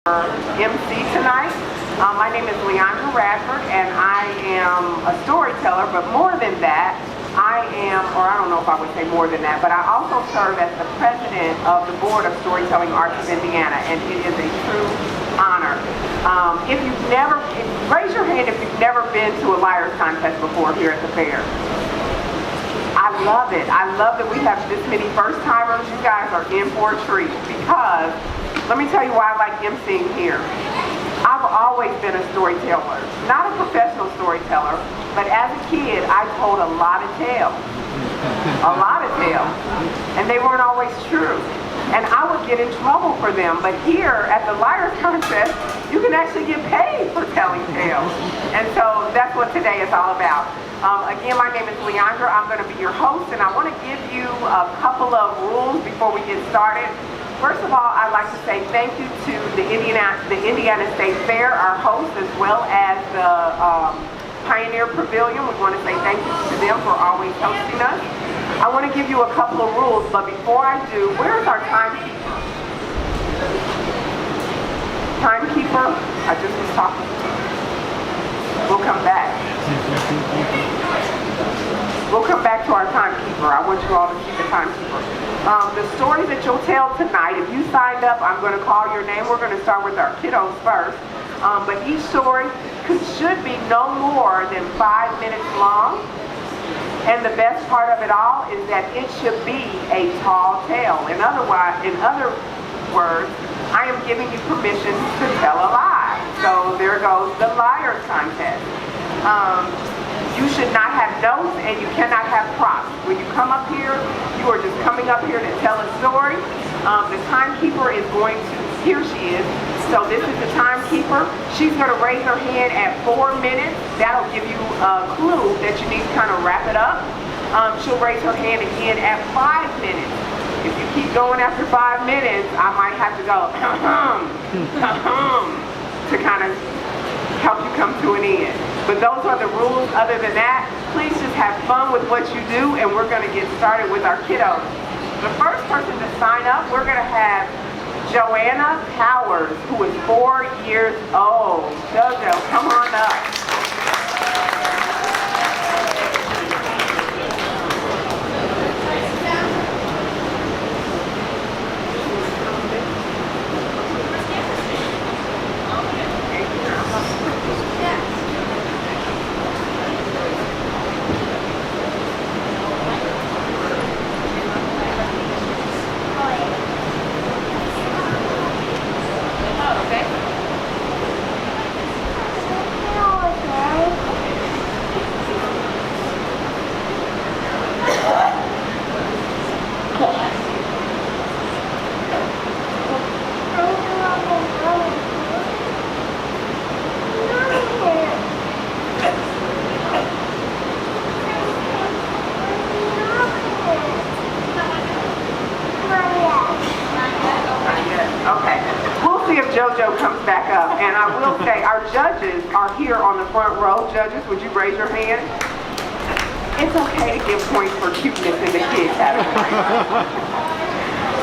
MC tonight. My name is Leondra Radford, and I am a storyteller, but more than that, I am, or I don't know if I would say more than that, but I also serve as the president of the Board of Storytelling Arts of Indiana, and it is a true honor. If you've never, raise your hand if you've never been to a liar's contest before here at the fair. I love it. I love that we have this many first-timers. You guys are in for a treat because, let me tell you why I like emceeing here. I've always been a storyteller, not a professional storyteller, but as a kid, I told a lot of tales, and they weren't always true. And I would get in trouble for them, but here at the Liar's Contest, you can actually get paid for telling tales. And so that's what today is all about. Again, my name is Leondra. I'm going to be your host, and I want to give you a couple of rules before we get started. First of all, I'd like to say thank you to the Indiana State Fair, our host, as well as the Pioneer Pavilion. We want to say thank you to them for always hosting us. I want to give you a couple of rules, but before I do, where is our timekeeper? Timekeeper? I just was talking. We'll come back. We'll come back to our timekeeper. I want you all to see the timekeeper. The story that you'll tell tonight, if you signed up, I'm going to call your name. We're going to start with our kiddos first. But each story should be no more than 5 minutes long. And the best part of it all is that it should be a tall tale. In other words, I am giving you permission to tell a lie. So there goes the Liar's Contest. You should not have notes and you cannot have props. When you come up here, you are just coming up here to tell a story. The timekeeper is going to, here she is. So this is the timekeeper. She's going to raise her hand at 4 minutes. That'll give you a clue that you need to kind of wrap it up. She'll raise her hand again at 5 minutes. If you keep going after 5 minutes, I might have to go to kind of help you come to an end. But those are the rules. Other than that, please just have fun with what you do, and we're going to get started with our kiddos. The first person to sign up, we're going to have Joanna Powers, who is 4 years old. JoJo, come on up. JoJo comes back up, and I will say our judges are here on the front row. Judges, would you raise your hand? It's okay to give points for cuteness in the kids category.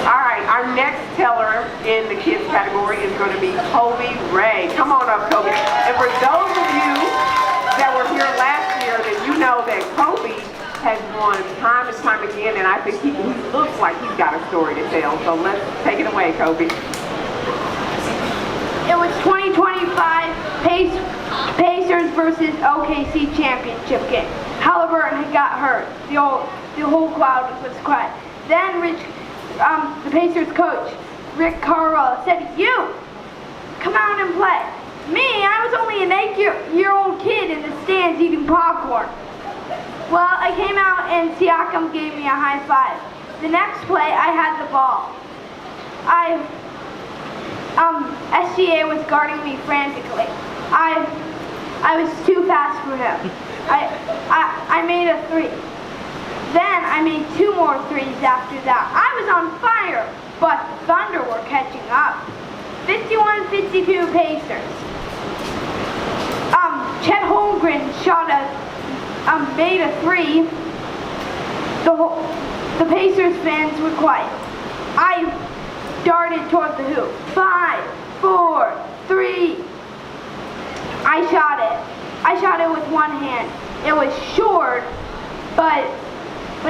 All right, our next teller in the kids category is going to be Kolbe Klee. Come on up, Kolbe. And for those of you that were here last year, then you know that Kolbe has won time and time again, and I think he looks like he's got a story to tell. So let's take it away, Kolbe. It was 2025 Pacers versus OKC championship game. However, I got hurt. The whole crowd was quiet. Then the Pacers coach, Rick Carlisle, said, "You, come out and play." Me, I was only an 8-year-old kid in the stands eating popcorn. Well, I came out and Siakam gave me a high five. The next play, I had the ball. SGA was guarding me frantically. I was too fast for him. I made a 3. Then I made 2 more 3s after that. I was on fire, but the Thunder were catching up. 51-52 Pacers. Chet Holmgren made a 3. The Pacers fans were quiet. I darted toward the hoop. 5, 4, one hand. It was short, but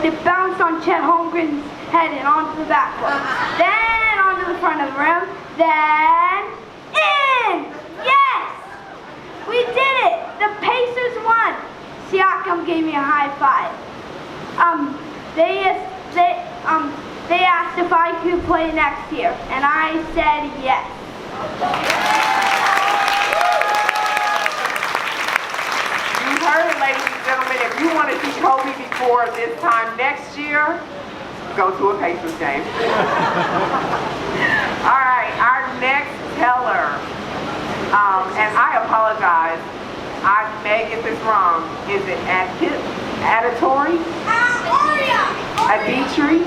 it bounced on Chet Holmgren's head and onto the backboard. Then onto the front of the rim. Then in! Yes! We did it! The Pacers won! Siakam gave me a high five. They asked if I could play next year, and I said yes. You've heard it, ladies and gentlemen. If you want to see Kolbe before this time next year, go to a Pacers game. All right, our next teller, and I apologize, I may get this wrong. Is it Adhitri? Aria! Adhitri?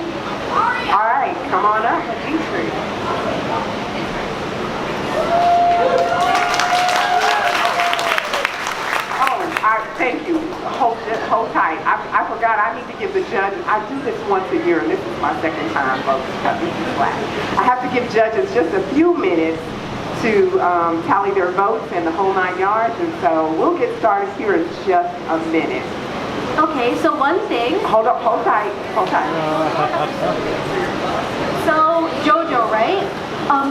Aria! All right, come on up, Adhitri. Thank you. Hold tight. I forgot I need to give the judge, I do this once a year, and this is my second time, folks, cut me some slack. I have to give judges just a few minutes to tally their votes and the whole 9 yards, and so we'll get started here in just a minute. Okay, so one thing. Hold tight. So Jojo, right?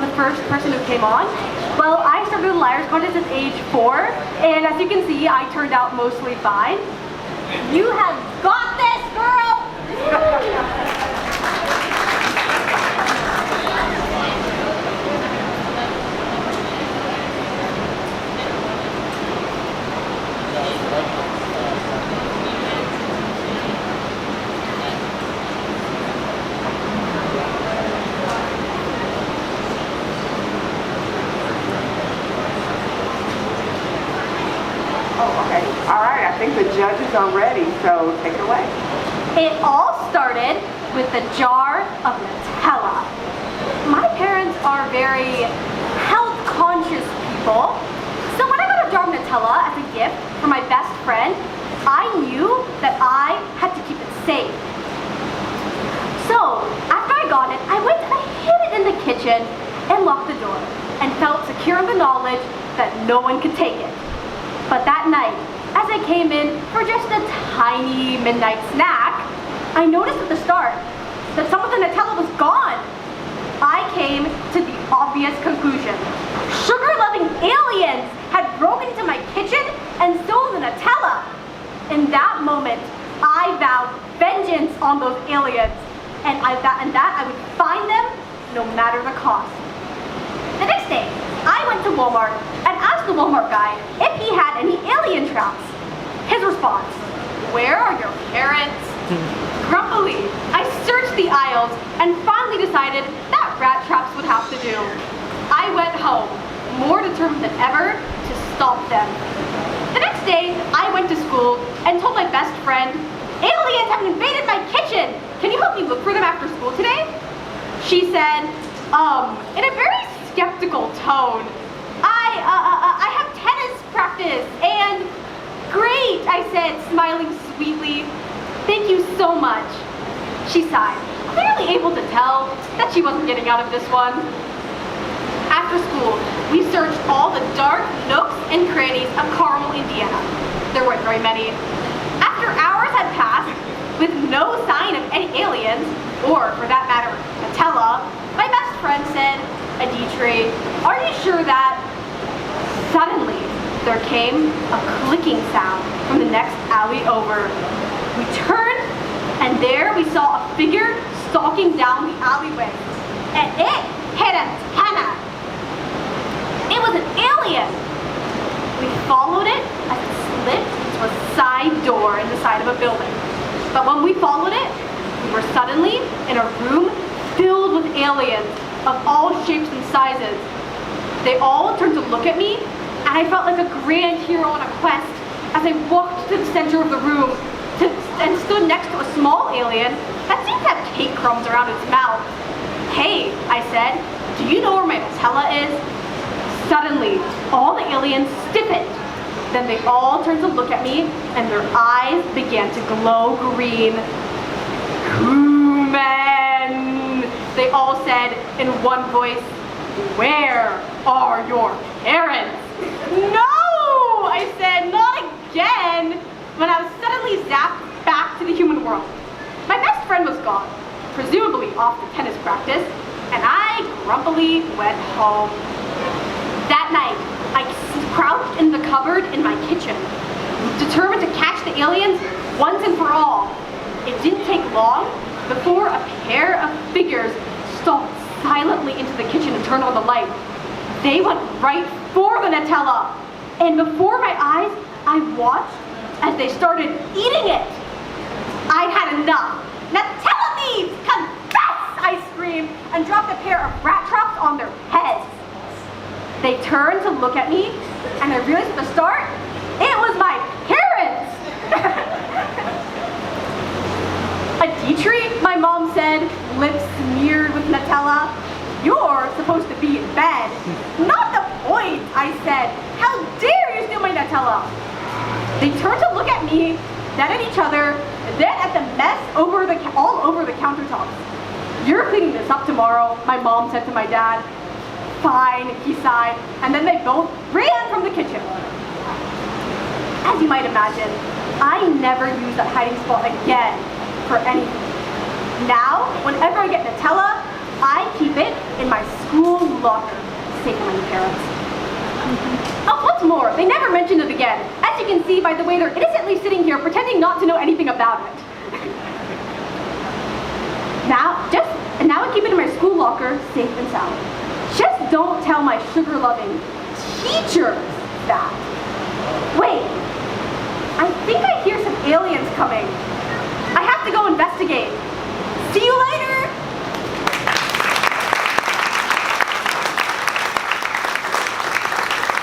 The first person who came on. Well, I started the Liars Contest at age 4, and as you can see, I turned out mostly fine. You have got this, girl! All right, I think the judges are ready, so take it away. It all started with the jar of Nutella. My parents are very health-conscious people, so when I got a jar of Nutella as a gift for my best friend, I knew that I had to keep it safe. So, after I got it, I went and I hid it in the kitchen and locked the door, and felt secure in the knowledge that no one could take it. But that night, as I came in for just a tiny midnight snack, I noticed at the start that some of the Nutella was gone. I came to the obvious conclusion. Sugar-loving aliens had broken into my kitchen and stole the Nutella. In that moment, I vowed vengeance on those aliens, and that I would find them no matter the cost. The next day, I went to Walmart and asked the Walmart guy if he had any alien traps. His response, "Where are your parents?" Grumpily, I searched the aisles and finally decided that rat traps would have to do. I went home, more determined than ever to stop them. The next day, I went to school and told my best friend, "Aliens have invaded my kitchen. Can you help me look for them after school today?" She said, in a very skeptical tone, I have tennis practice, and great, I said, smiling sweetly. Thank you so much. She sighed, clearly able to tell that she wasn't getting out of this one. After school, we searched all the dark nooks and crannies of Carmel, Indiana. There weren't very many. After hours had passed, with no sign of any aliens, or for that matter, Nutella, my best friend said, "Adhitri, are you sure that?" Suddenly, there came a clicking sound from the next alley over. We turned, and there we saw a figure stalking down the alleyway, and it had an antenna. It was an alien. We followed it as it slipped into a side door in the side of a building. But when we followed it, we were suddenly in a room filled with aliens of all shapes and sizes. They all turned to look at me, and I felt like a grand hero on a quest as I walked to the center of the room and stood next to a small alien that seemed to have cake crumbs around its mouth. "Hey," I said, "do you know where my Nutella is?" Suddenly, all the aliens stiffened. Then they all turned to look at me, and their eyes began to glow green. "Human," they all said in one voice. "Where are your parents?" "No," I said, "not again." when I was suddenly zapped back to the human world. My best friend was gone, presumably off to tennis practice, and I grumpily went home. That night, I crouched in the cupboard in my kitchen, determined to catch the aliens once and for all. It didn't take long before a pair of figures stalked silently into the kitchen and turned on the light. They went right for the Nutella, and before my eyes, I watched as they started eating it. I'd had enough. Nutella thieves, confess! I screamed and dropped a pair of rat traps on their heads. They turned to look at me, and I realized at the start, it was my parents! Adhitri, my mom said, lips smeared with Nutella. You're supposed to be in bed. Not the point, I said. How dare you steal my Nutella? They turned to look at me, then at each other, and then at the mess all over the countertops. You're cleaning this up tomorrow, my mom said to my dad. Fine, he sighed, and then they both ran from the kitchen. As you might imagine, I never used that hiding spot again for anything. Now, whenever I get Nutella, I keep it in my school locker, safe from my parents. Oh, what's more, they never mentioned it again. As you can see by the way they're innocently sitting here pretending not to know anything about it. Now I keep it in my school locker, safe and sound. Just don't tell my sugar-loving teachers that. Wait, I think I hear some aliens coming. I have to go investigate. See you later!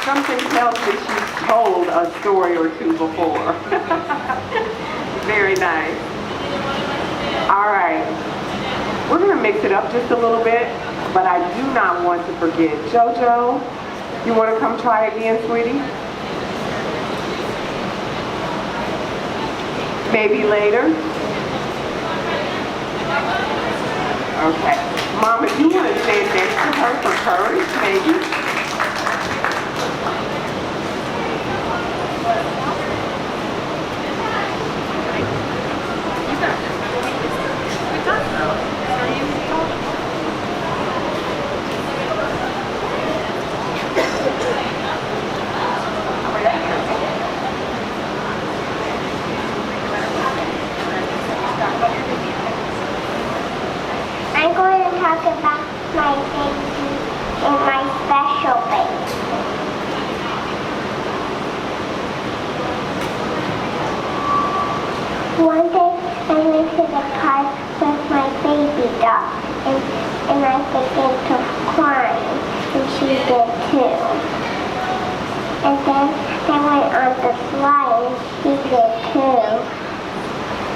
Something tells me she's told a story or two before. Very nice. All right. We're going to mix it up just a little bit, but I do not want to forget. JoJo, you want to come try again, sweetie? Maybe later? Okay. Mom, if you want to stand next to her for courage, maybe. I'm going to talk about my baby and my special baby. One day I went to the park with my baby dog and I began to cry and she did too. And then I went on the slide and she did too.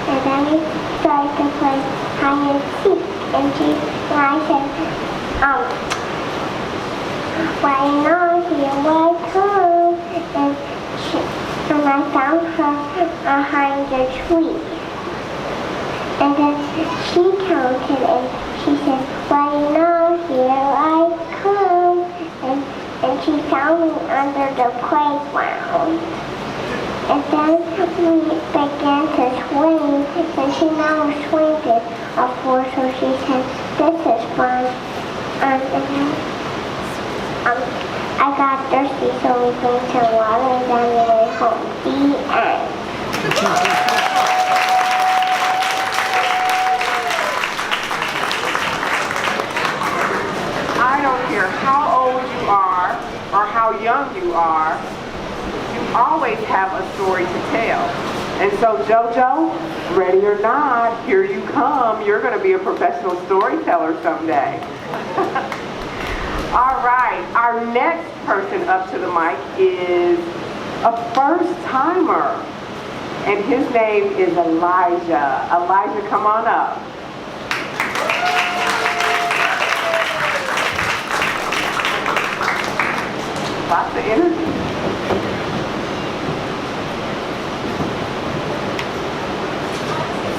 And then we started to play hide and seek. And I said, right now here, right home. And I found her behind the tree. And then she counted and she said, right now here I come. And she found me under the playground. And then we began to swing, and she never swinged before, so she said, this is fun. And then I got thirsty, so we drank some water, and then we went home. The end. I don't care how old you are or how young you are, you always have a story to tell. And so JoJo, ready or not, here you come. You're going to be a professional storyteller someday. All right, our next person up to the mic is a first-timer. And his name is Elijah. Elijah, come on up. Lots of energy.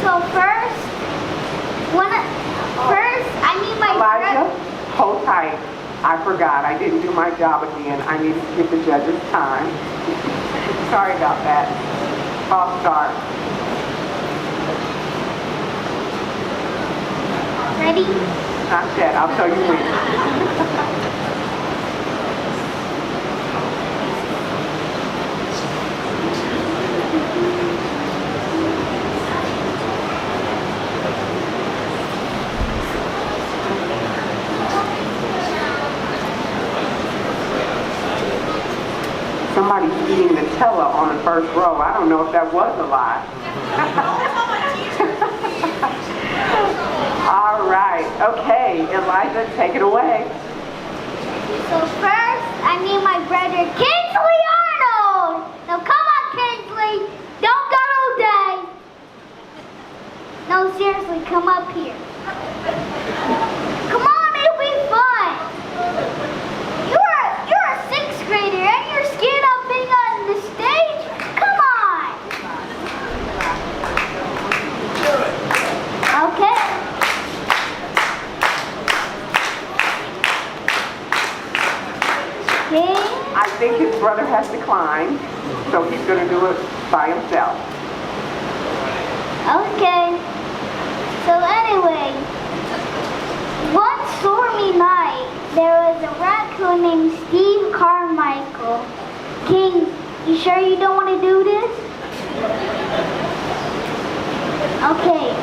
So first, Elijah, hold tight. I forgot. I didn't do my job again. I need to give the judges time. Sorry about that. I'll start. Ready? Not yet. I'll tell you when. Somebody's eating Nutella on the first row. I don't know if that was a lie. All right. Okay, Eliza, take it away. So first, I need my brother Kingsley Arnold. Now come on, Kingsley. Don't go all day. No, seriously, come up here. Come on, it'll be fun. You're a sixth grader and you're scared of being on the stage? Come on. Okay. I think his brother has declined, so he's going to do it by himself. Okay. So anyway, one stormy night, there was a raccoon named Steve Carmichael. King, you sure you don't want to do this? Okay.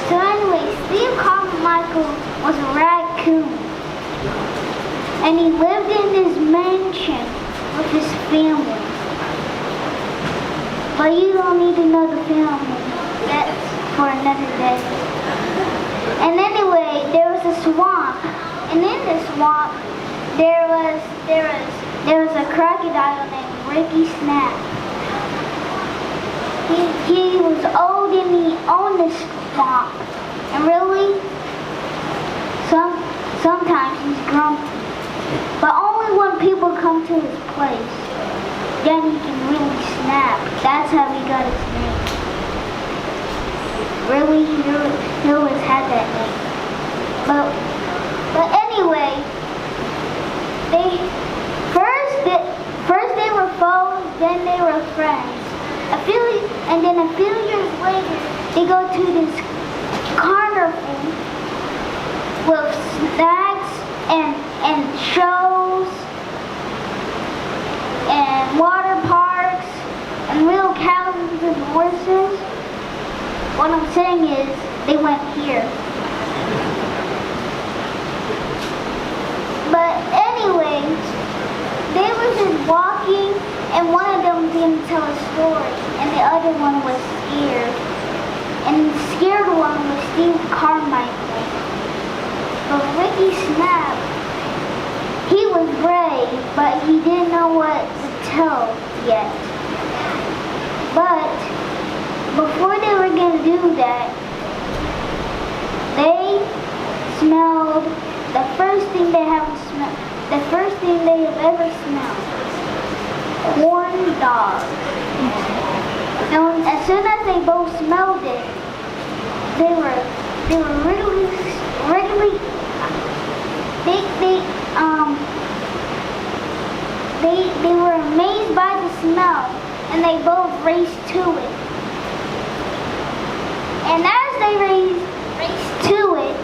So anyway, Steve Carmichael was a raccoon. And he lived in this mansion with his family. But you don't need to know the family. That's for another day. And anyway, there was a swamp. And in the swamp, there was a crocodile named Ricky Snap. He was old and he owned the swamp. And really, sometimes he's grumpy. But only when people come to his place, then he can really snap. That's how he got his name. Really, he always had that name. But anyway, first they were foes, then they were friends. And then a few years later, they go to this carnival with snacks and shows and water parks and real cows and horses. What I'm saying is, they went here. But anyways, they were just walking and one of them didn't tell a story and the other one was scared. And the scared one was Steve Carmichael. But Ricky Snap, he was brave, but he didn't know what to tell yet. But before they were going to do that, they smelled the first thing they have ever smelled. Corn dogs. Now, as soon as they both smelled it, they were really they were amazed by the smell, and they both raced to it. And as they raced to it,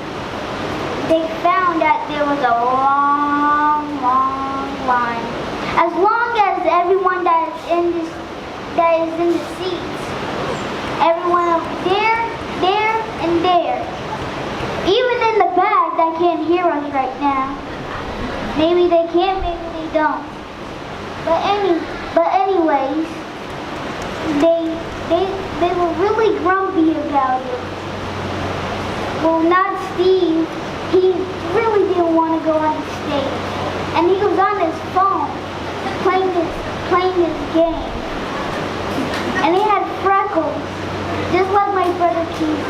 they found that there was a long line. As long as everyone that is in the seats. Everyone over there, and there. Even in the back that can't hear us right now. Maybe they can, maybe they don't. But anyways, they were really grumpy about it. Well, not Steve. He really didn't want to go on the stage. And he was on his phone playing his game. And he had freckles, just like my brother Keith.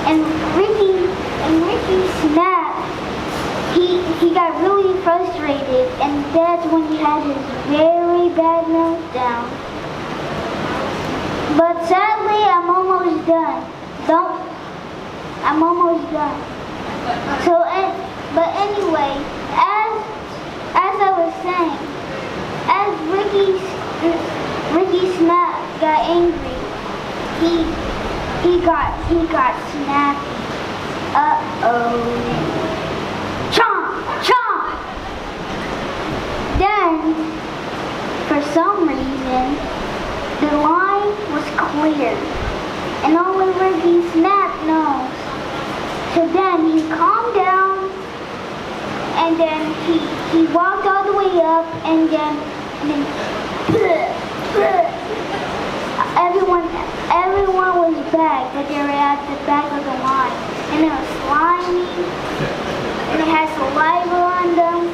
and Ricky Snap, he got really frustrated, and that's when he had his very bad meltdown. But sadly, I'm almost done. I'm almost done. So, but anyway, as I was saying, Ricky Snap got angry. He got snappy. Uh-oh. Chomp! Chomp! Then, for some reason, the line was clear. And only Ricky Snap knows. So then he calmed down, and then he walked all the way up, and then everyone was back, but they were at the back of the line. And it was slimy, and it had saliva on them.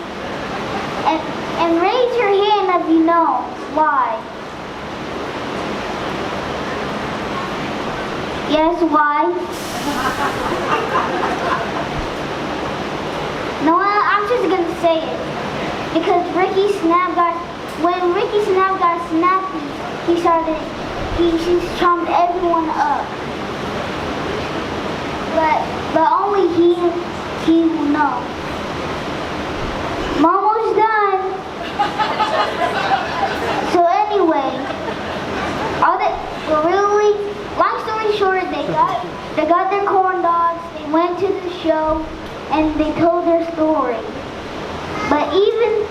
And raise your hand if you know why. Yes, why? No, I'm just gonna say it. Because when Ricky Snap got snappy, he chomped everyone up. But only he will know. I'm almost done. So anyway, long story short, they got their corn dogs, they went to the show, and they told their story. But even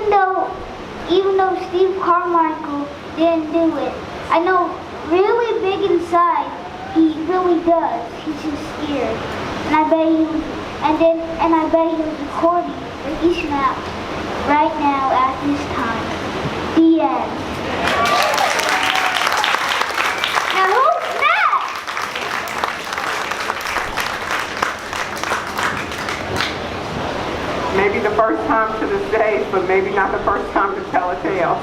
though Steve Carmichael didn't do it, I know really big inside he really does. He's just scared, and I bet he was recording Ricky Snap right now at this time. The end. Now who's next? Maybe the first time to the stage, but maybe not the first time to tell a tale.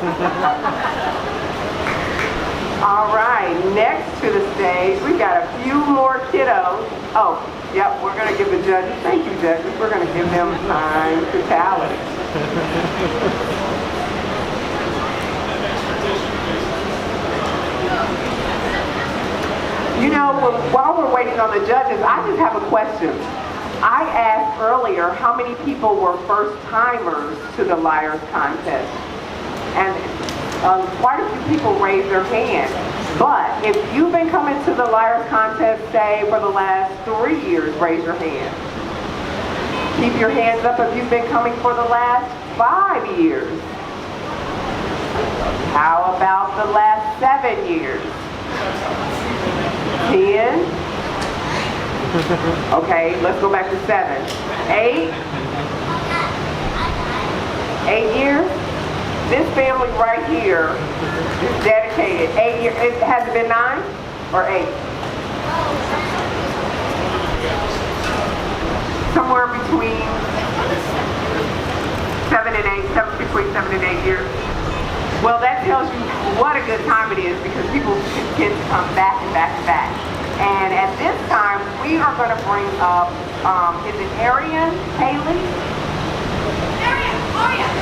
All right, next to the stage, we got a few more kiddos. Oh, yep, we're going to give the judges, thank you judges, we're going to give them time to tally. You know, while we're waiting on the judges, I just have a question. I asked earlier how many people were first-timers to the Liars Contest. And quite a few people raised their hand. But if you've been coming to the Liars Contest, say, for the last 3 years, raise your hand. Keep your hands up if you've been coming for the last 5 years. How about the last 7 years? 10? Okay, let's go back to 7. 8? 8 years? This family right here is dedicated. 8 years. It has it been 9 or 8? Somewhere between 7 and 8. Between 7 and 8 years. Well, that tells you what a good time it is because people get to come back and back and back. And at this time, we are going to bring up, is it Aria Haley?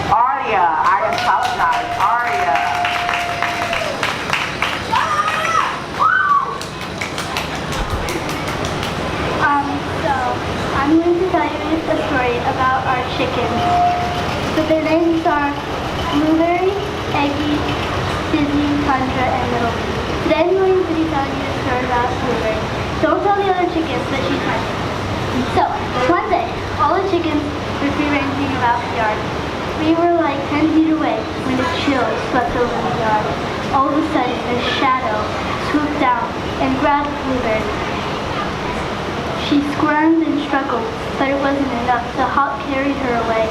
Aria. I apologize. Aria. So I'm going to tell you a story about our chickens. So their names are Blueberry, Eggy, Dizzy, Tundra, and Little Bee. Today I'm going to be telling you a story about Blueberry. Don't tell the other chickens that she's my chicken. So, one day, all the chickens were free-ranging about the yard. We were like 10 feet away when a chill swept over the yard. All of a sudden, a shadow swooped down and grabbed Blueberry. She squirmed and struggled, but it wasn't enough, so Hawk carried her away.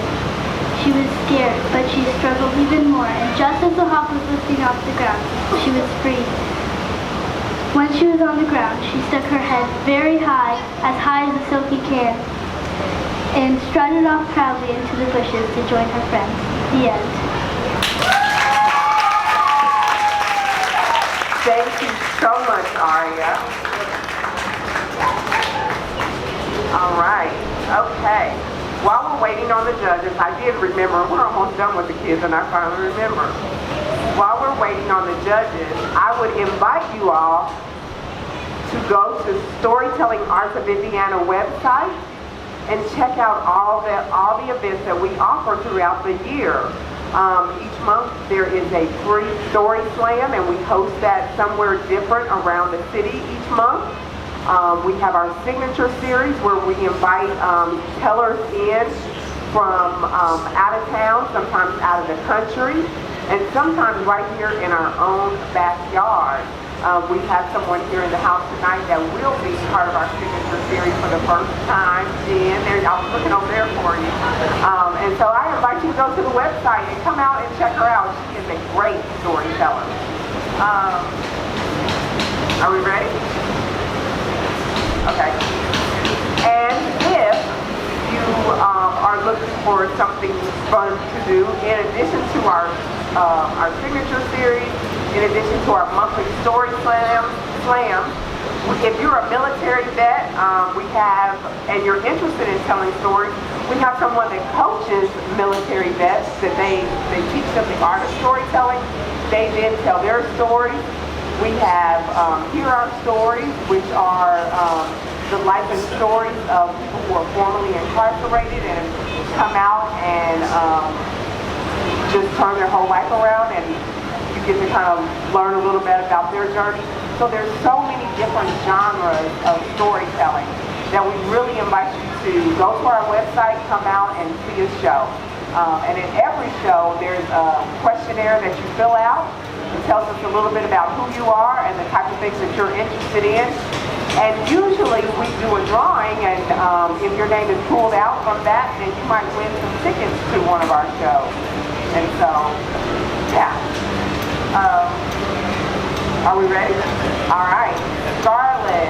She was scared, but she struggled even more, and just as the hawk was lifting off the ground, she was free. When she was on the ground, she stuck her head very high as a silky can, and strutted off proudly into the bushes to join her friends. The end. Thank you so much, Aria. All right, okay. While we're waiting on the judges, I did remember, we're almost done with the kids and I finally remember. While we're waiting on the judges, I would invite you all to go to Storytelling Arts of Indiana website and check out all the events that we offer throughout the year. Each month there is a free story slam, and we host that somewhere different around the city each month. We have our signature series where we invite tellers in from out of town, sometimes out of the country, and sometimes right here in our own backyard. We have someone here in the house tonight that will be part of our signature series for the first time. Jen, I was looking over there for you. And so I invite you to go to the website and come out and check her out. She is a great storyteller. Are we ready? Okay. And if you are looking for something fun to do, in addition to our signature series, in addition to our monthly story slams, if you're a military vet, and you're interested in telling stories, we have someone that coaches military vets, that they teach them the art of storytelling. They then tell their stories. We have Hear Our Stories, which are the life and stories of people who are formerly incarcerated and come out and just turn their whole life around, and you get to kind of learn a little bit about their journey. So there's so many different genres of storytelling that we really invite you to go to our website, come out and see a show. And in every show, there's a questionnaire that you fill out. It tells us a little bit about who you are and the type of things that you're interested in. And usually we do a drawing, and if your name is pulled out from that, then you might win some tickets to one of our shows. And so, yeah. Are we ready? All right. Scarlett,